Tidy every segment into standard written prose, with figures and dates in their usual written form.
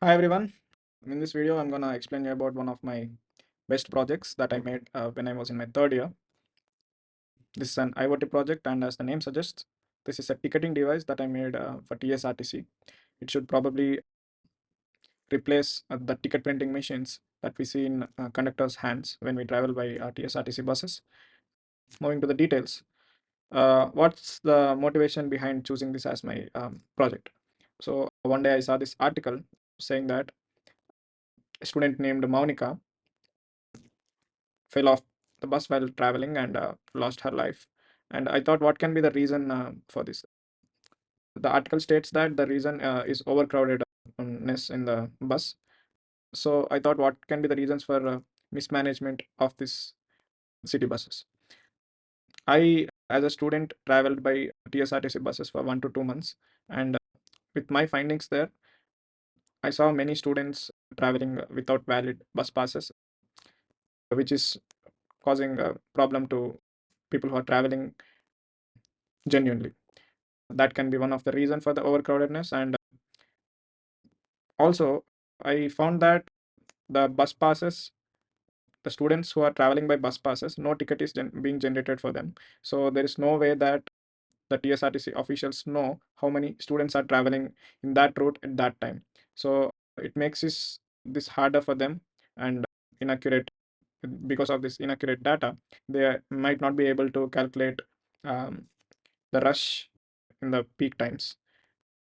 Hi everyone. In this video, I'm gonna explain you about one of my best projects that I made when I was in my third year. This is an IoT project, and as the name suggests, this is a ticketing device that I made for TSRTC. It should probably replace the ticket printing machines that we see in conductors' hands when we travel by TSRTC buses. Moving to the details, what's the motivation behind choosing this as my project? So one day I saw this article saying that a student named Maunika fell off the bus while traveling and lost her life. And I thought, what can be the reason for this? The article states that the reason is overcrowdedness in the bus. So I thought, what can be the reasons for mismanagement of this city buses? I, as a student, traveled by TSRTC buses for 1 to 2 months, and with my findings there, I saw many students traveling without valid bus passes, which is causing a problem to people who are traveling genuinely. That can be one of the reason for the overcrowdedness. And also I found that the bus passes, the students who are traveling by bus passes, no ticket is being generated for them. So there is no way that the TSRTC officials know how many students are traveling in that route at that time. So it makes this harder for them, and inaccurate. Because of this inaccurate data, they might not be able to calculate um, the rush in the peak times.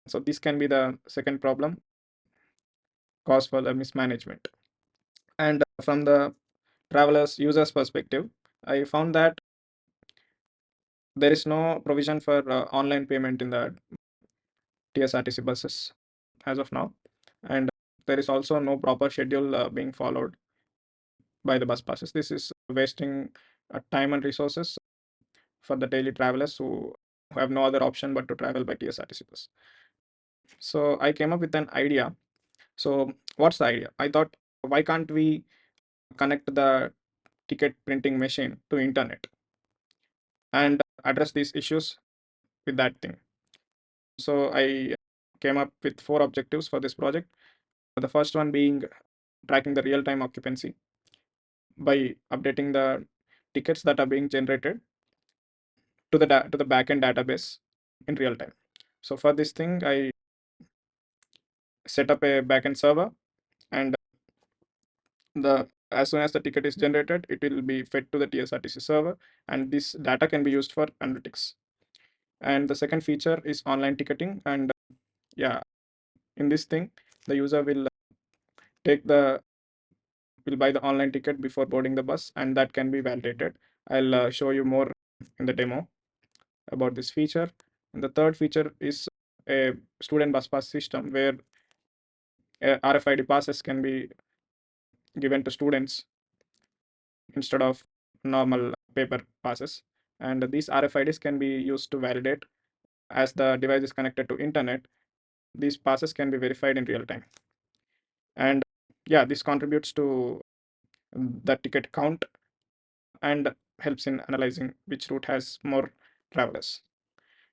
So this can be the second problem, cause for the mismanagement. And from the travelers users perspective, I found that there is no provision for online payment in the TSRTC buses as of now, and there is also no proper schedule being followed by the bus passes. This is wasting time and resources for the daily travelers who have no other option but to travel by TSRTC bus. So I came up with an idea. So what's the idea? I thought, why can't we connect the ticket printing machine to internet and address these issues with that thing? So I came up with four objectives for this project. The first one being tracking the real-time occupancy by updating the tickets that are being generated to the backend database in real time. So for this thing, I set up a backend server, and the as soon as the ticket is generated, it will be fed to the TSRTC server, and this data can be used for analytics. And the second feature is online ticketing, and yeah, in this thing, the user take the will buy the online ticket before boarding the bus, and that can be validated. I'll show you more in the demo about this feature. And the third feature is a student bus pass system where RFID passes can be given to students instead of normal paper passes. And these RFIDs can be used to validate as the device is connected to internet. These passes can be verified in real time. And yeah, this contributes to the ticket count and helps in analyzing which route has more travelers.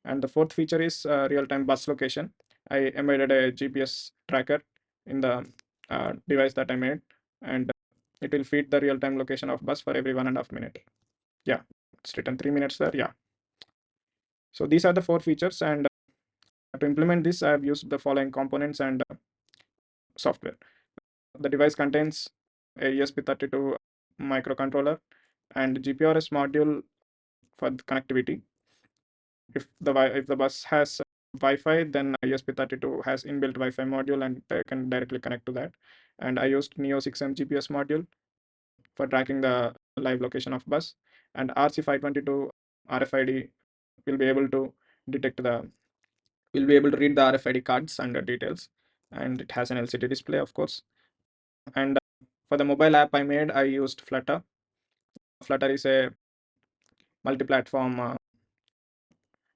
And the fourth feature is real-time bus location. I embedded a GPS tracker in the device that I made, and it will feed the real-time location of bus for every 1.5 minutes. Yeah, it's written 3 minutes there. Yeah. So these are the four features, and to implement this, I have used the following components and software. The device contains a ESP32 microcontroller and GPRS module for the connectivity. If the bus has Wi-Fi, then ESP32 has inbuilt Wi-Fi module and can directly connect to that. And I used Neo 6M GPS module for tracking the live location of bus, and RC522 RFID will be able to detect the will be able to read the RFID cards and the details, and it has an LCD display, of course. And for the mobile app I made, I used Flutter. Flutter is a multi-platform.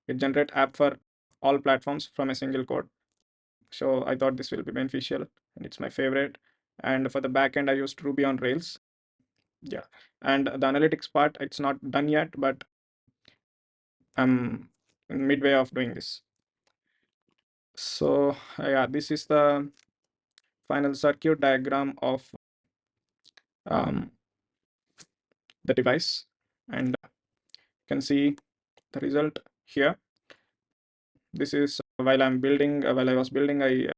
It generates app for all platforms from a single code. So I thought this will be beneficial, and it's my favorite. And for the backend, I used Ruby on Rails. Yeah, and the analytics part, it's not done yet, but I'm in midway of doing this. So yeah, this is the final circuit diagram of um, the device, and you can see the result here. This is while I was building, I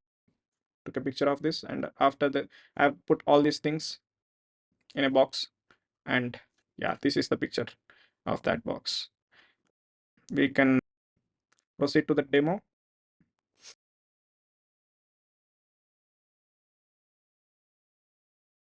took a picture of this, and after that I've put all these things in a box, and yeah, this is the picture of that box. We can proceed to the demo.